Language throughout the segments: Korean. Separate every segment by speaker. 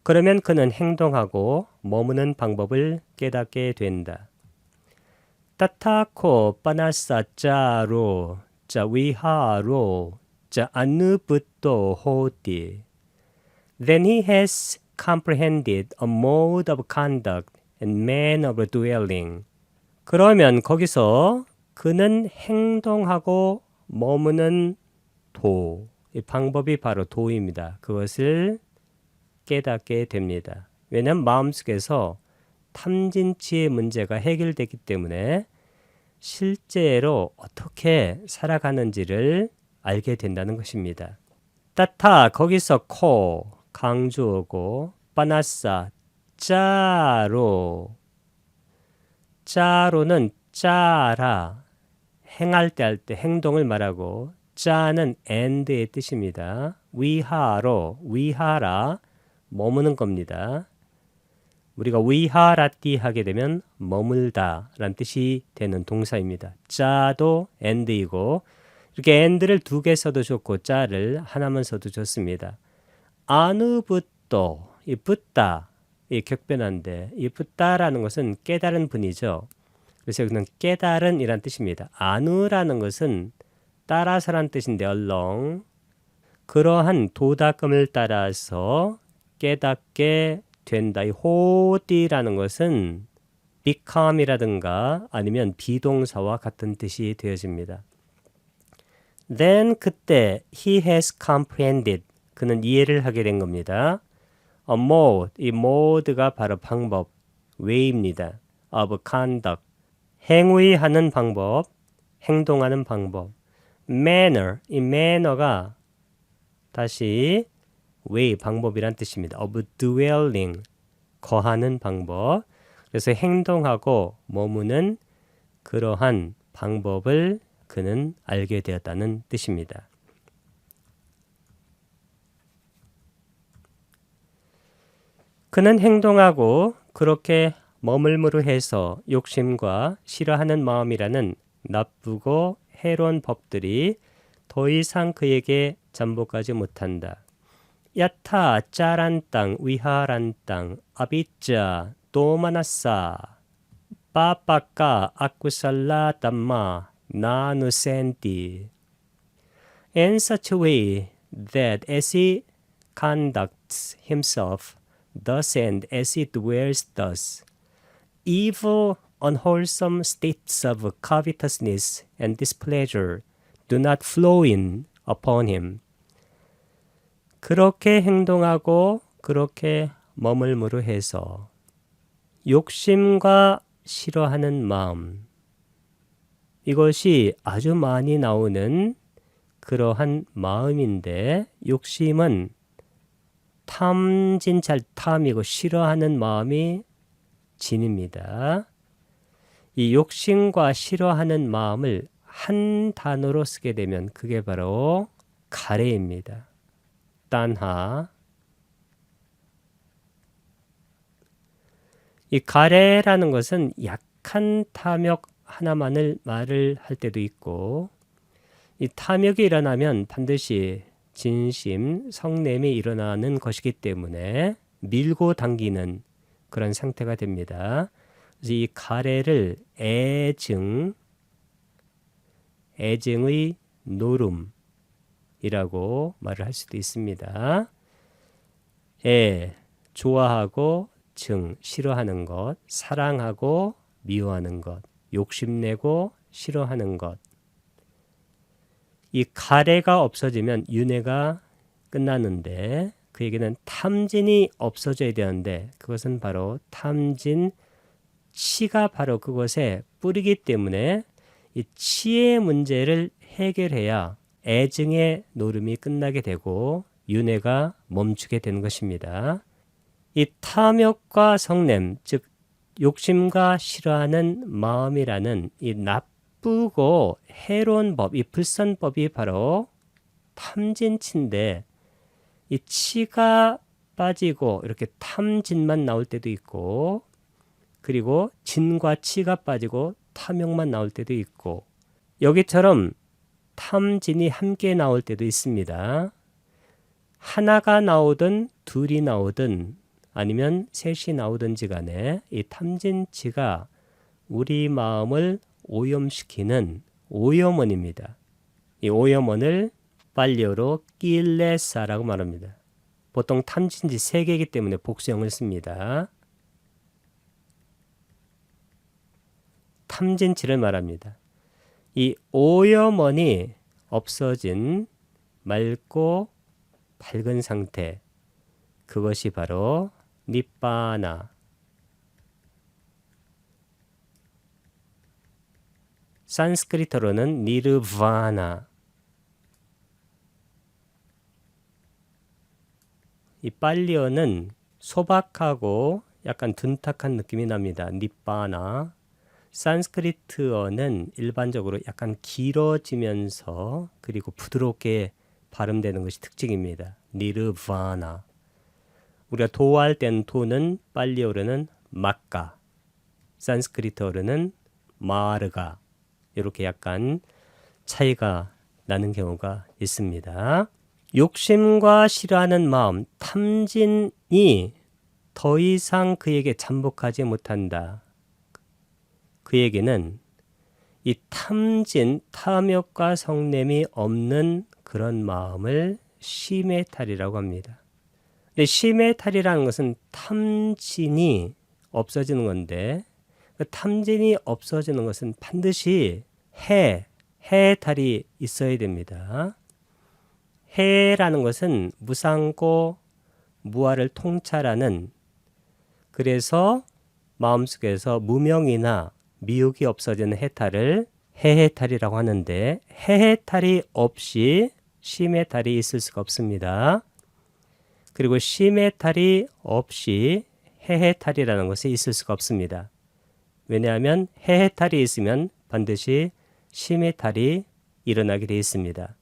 Speaker 1: 그러면 그는 행동하고 머무는 방법을 깨닫게 된다. 따타코 빠나사 짜로 자 위하로 자 아누부또 호디. Then he has comprehended a mode of conduct and manner of dwelling. 그러면 거기서 그는 행동하고 머무는 도, 이 방법이 바로 도입니다. 그것을 깨닫게 됩니다. 왜냐하면 마음속에서 탐진치의 문제가 해결되기 때문에 실제로 어떻게 살아가는지를 알게 된다는 것입니다. 따타 거기서 코 강조하고 빠나싸 짜로 짜로는 짜라 행할 때 할 때 행동을 말하고 짜는 and의 뜻입니다. 위하로 위하라 머무는 겁니다. 우리가 위하라띠 하게 되면 머물다 라는 뜻이 되는 동사입니다. 짜도 and이고 이렇게 and를 두 개 써도 좋고 짜를 하나만 써도 좋습니다. 아누붓도 이 붓다 이 격변한데 이 붓다라는 것은 깨달은 분이죠. 그래서 여기는 깨달은 이란 뜻입니다. 아누라는 것은 따라서란 뜻인데 along 그러한 도닦음을 따라서 깨닫게 된다. 이 호디라는 것은 become이라든가 아니면 비동사와 같은 뜻이 되어집니다. Then 그때 he has comprehended 그는 이해를 하게 된 겁니다. A mode 이 mode가 바로 방법 way입니다. of conduct 행위하는 방법 행동하는 방법 manner 이 manner가 다시 way 방법이란 뜻입니다. of dwelling 거하는 방법 그래서 행동하고 머무는 그러한 방법을 그는 알게 되었다는 뜻입니다. 그는 행동하고 그렇게 머물므로 해서 욕심과 싫어하는 마음이라는 나쁘고 해로운 법들이 더 이상 그에게 잠복하지 못한다. 야타 짜란 땅 위하란 땅 아비짜 도마나사 빠빠까 아쿠살라 담마 나누센티 in such a way that as he conducts himself thus and as he dwells thus evil unwholesome states of covetousness and displeasure do not flow in upon him. 그렇게 행동하고 그렇게 머물므로 해서 욕심과 싫어하는 마음 이것이 아주 많이 나오는 그러한 마음인데 욕심은 탐진찰 탐이고 싫어하는 마음이 진입니다. 이 욕심과 싫어하는 마음을 한 단어로 쓰게 되면 그게 바로 가래입니다. 딴하 이 가래라는 것은 약한 탐욕 하나만을 말을 할 때도 있고 이 탐욕이 일어나면 반드시 진심, 성냄이 일어나는 것이기 때문에 밀고 당기는 그런 상태가 됩니다. 그래서 이 가래를 애증의 노름이라고 말을 할 수도 있습니다. 좋아하고 증, 싫어하는 것, 사랑하고 미워하는 것, 욕심내고 싫어하는 것. 이 가래가 없어지면 윤회가 끝나는데 그에게는 탐진이 없어져야 되는데 그것은 바로 탐진, 치가 바로 그것에 뿌리기 때문에 이 치의 문제를 해결해야 애증의 노름이 끝나게 되고 윤회가 멈추게 되는 것입니다. 이 탐욕과 성냄, 즉 욕심과 싫어하는 마음이라는 이 나쁘고 해로운 법, 이 불선법이 바로 탐진치인데 이 치가 빠지고 이렇게 탐진만 나올 때도 있고 그리고 진과 치가 빠지고 탐욕만 나올 때도 있고 여기처럼 탐진이 함께 나올 때도 있습니다. 하나가 나오든 둘이 나오든 아니면 셋이 나오든지 간에 이 탐진치가 우리 마음을 오염시키는 오염원입니다. 이 오염원을 팔리어로 낄레사라고 말합니다. 보통 탐진치 3개이기 때문에 복수형을 씁니다. 탐진치를 말합니다. 이 오염원이 없어진 맑고 밝은 상태, 그것이 바로 니빠나, 산스크리트로는 니르바나. 이 팔리어는 소박하고 약간 둔탁한 느낌이 납니다. 니빠나. 산스크리트어는 일반적으로 약간 길어지면서 그리고 부드럽게 발음되는 것이 특징입니다. 니르바나. 우리가 도할 땐 도는 팔리어로는 마까, 산스크리트어로는 마르가. 이렇게 약간 차이가 나는 경우가 있습니다. 욕심과 싫어하는 마음, 탐진이 더 이상 그에게 잠복하지 못한다. 그 얘기는 이 탐진, 탐욕과 성냄이 없는 그런 마음을 시메탈이라고 합니다. 근데 시메탈이라는 것은 탐진이 없어지는 건데, 그 탐진이 없어지는 것은 반드시 해탈이 있어야 됩니다. 해라는 것은 무상고 무아를 통찰하는, 그래서 마음속에서 무명이나 미혹이 없어지는 해탈을 해해탈이라고 하는데, 해해탈이 없이 시메탈이 있을 수가 없습니다. 그리고 시메탈이 없이 해해탈이라는 것이 있을 수가 없습니다. 왜냐하면 해해탈이 있으면 반드시 시메탈이 일어나게 되어 있습니다.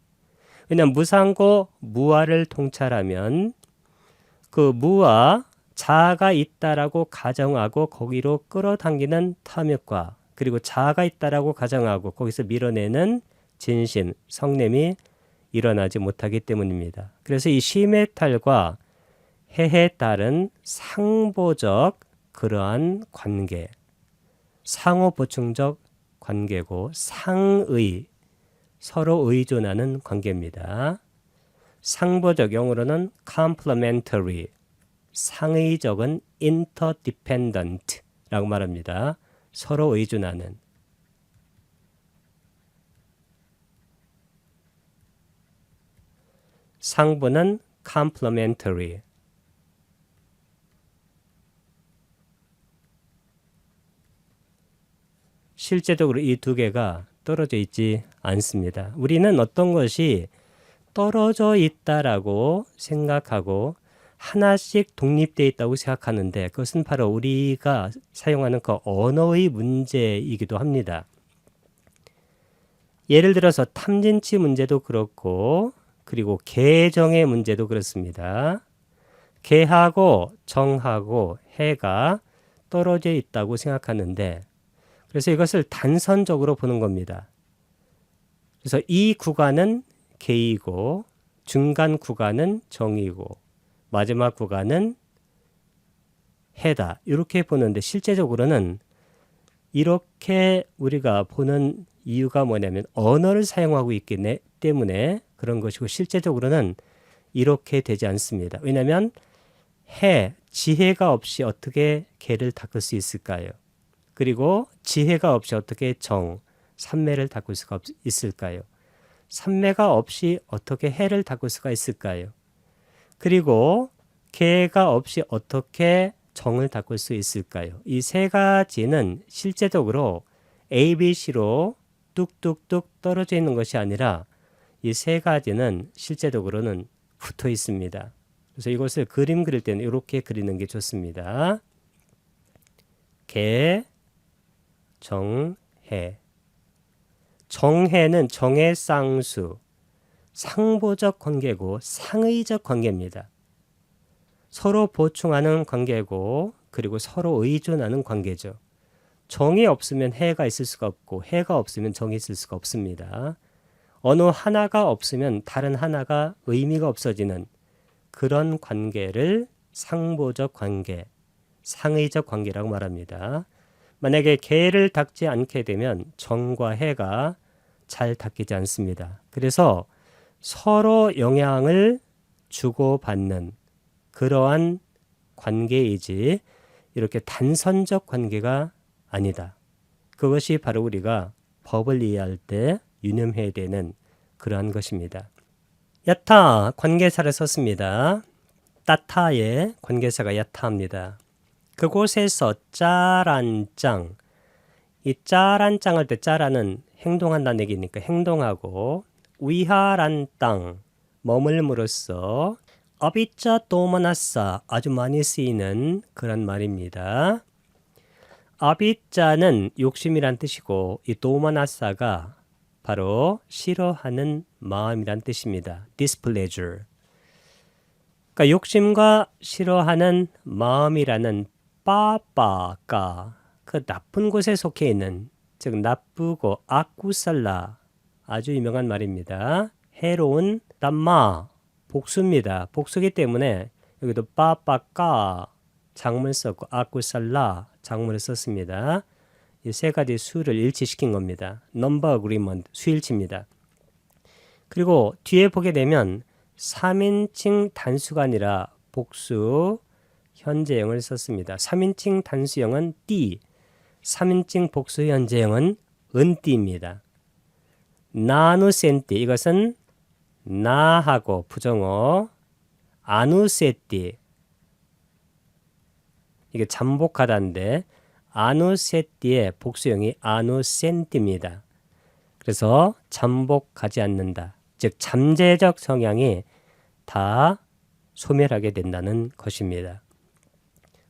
Speaker 1: 왜냐하면 무상고 무아를 통찰하면 그 무아, 자아가 있다라고 가정하고 거기로 끌어당기는 탐욕과, 그리고 자아가 있다라고 가정하고 거기서 밀어내는 진심, 성냄이 일어나지 못하기 때문입니다. 그래서 이 시메탈과 해해탈은 상보적 그러한 관계, 상호 보충적 관계고 상의, 서로 의존하는 관계입니다. 상보적, 영어로는 complementary, 상의적은 interdependent라고 말합니다. 서로 의존하는. 상부는 complementary. 실제적으로 이 두 개가 떨어져 있지 않습니다. 우리는 어떤 것이 떨어져 있다라고 생각하고 하나씩 독립되어 있다고 생각하는데, 그것은 바로 우리가 사용하는 그 언어의 문제이기도 합니다. 예를 들어서 탐진치 문제도 그렇고, 그리고 개정의 문제도 그렇습니다. 개하고 정하고 해가 떨어져 있다고 생각하는데, 그래서 이것을 단선적으로 보는 겁니다. 그래서 이 구간은 개이고, 중간 구간은 정이고, 마지막 구간은 해다. 이렇게 보는데, 실제적으로는 이렇게 우리가 보는 이유가 뭐냐면 언어를 사용하고 있기 때문에 그런 것이고, 실제적으로는 이렇게 되지 않습니다. 왜냐하면 지혜가 없이 어떻게 개를 닦을 수 있을까요? 그리고 지혜가 없이 어떻게 삼매를 닦을 수가 있을까요? 삼매가 없이 어떻게 해를 닦을 수가 있을까요? 그리고 개가 없이 어떻게 정을 닦을 수 있을까요? 이 세 가지는 실제적으로 ABC로 뚝뚝뚝 떨어져 있는 것이 아니라 이 세 가지는 실제적으로는 붙어 있습니다. 그래서 이것을 그림 그릴 때는 이렇게 그리는 게 좋습니다. 개, 정, 해. 정해는 정의 쌍수, 상보적 관계고 상의적 관계입니다. 서로 보충하는 관계고, 그리고 서로 의존하는 관계죠. 정이 없으면 해가 있을 수가 없고, 해가 없으면 정이 있을 수가 없습니다. 어느 하나가 없으면 다른 하나가 의미가 없어지는 그런 관계를 상보적 관계, 상의적 관계라고 말합니다. 만약에 개를 닦지 않게 되면 정과 해가 잘 닦이지 않습니다. 그래서 서로 영향을 주고받는 그러한 관계이지 이렇게 단선적 관계가 아니다. 그것이 바로 우리가 법을 이해할 때 유념해야 되는 그러한 것입니다. 야타 관계사를 썼습니다. 따타의 관계사가 야타입니다. 그곳에서 짜란짱, 이 짜란짱 할 때 짜라는 행동한다는 얘기니까 행동하고 위하란 땅, 머물므로써 어비짜 도마나싸 아주 많이 쓰이는 그런 말입니다. 아비짜는 욕심이란 뜻이고 이 도마나싸가 바로 싫어하는 마음이란 뜻입니다. displeasure. 그러니까 욕심과 싫어하는 마음이라는 빠빠가 그 나쁜 곳에 속해 있는 즉 나쁘고 아쿠살라 아주 유명한 말입니다. 해로운 담마 복수입니다. 복수기 때문에 여기도 빠빠까 작문을 썼고 아쿠살라 작문을 썼습니다. 이 세 가지 수를 일치시킨 겁니다. 넘버 어그리먼트 수일치입니다. 그리고 뒤에 보게 되면 3인칭 단수가 아니라 복수 현재형을 썼습니다. 3인칭 단수형은 띠, 3인칭 복수 현재형은 은띠입니다. 나누센띠 이것은 나하고 부정어, 아누세띠 이게 잠복하다인데 아누세띠의 복수형이 아누센띠입니다. 그래서 잠복하지 않는다. 즉 잠재적 성향이 다 소멸하게 된다는 것입니다.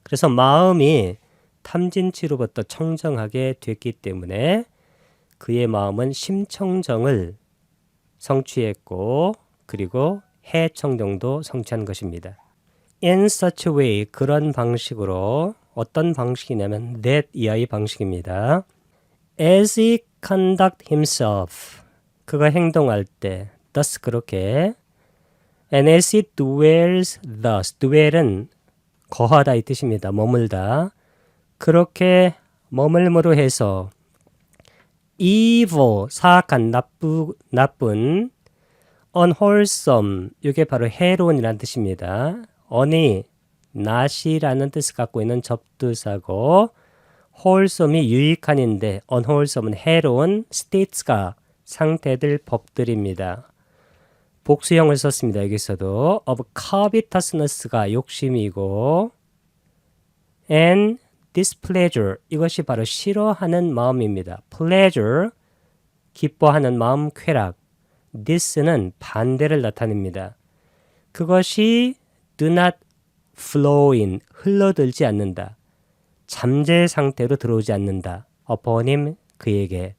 Speaker 1: 그래서 마음이 탐진치로부터 청정하게 됐기 때문에 그의 마음은 심청정을 성취했고 그리고 해청정도 성취한 것입니다. In such a way 그런 방식으로 어떤 방식이냐면 that 이하의 방식입니다. As he conduct himself 그가 행동할 때 thus 그렇게 and as he dwells thus dwell은 거하다 이 뜻입니다. 머물다. 그렇게 머물므로 해서 evil 사악한 나쁜 unwholesome 이게 바로 해로운이라는 뜻입니다. on이 not이라는 뜻을 갖고 있는 접두사고 wholesome이 유익한인데 unwholesome은 해로운 states가 상태들 법들입니다. 복수형을 썼습니다. 여기서도 of covetousness가 욕심이고 and displeasure 이것이 바로 싫어하는 마음입니다. pleasure 기뻐하는 마음 쾌락 this는 반대를 나타냅니다. 그것이 do not flow in 흘러들지 않는다. 잠재 상태로 들어오지 않는다. upon him 그에게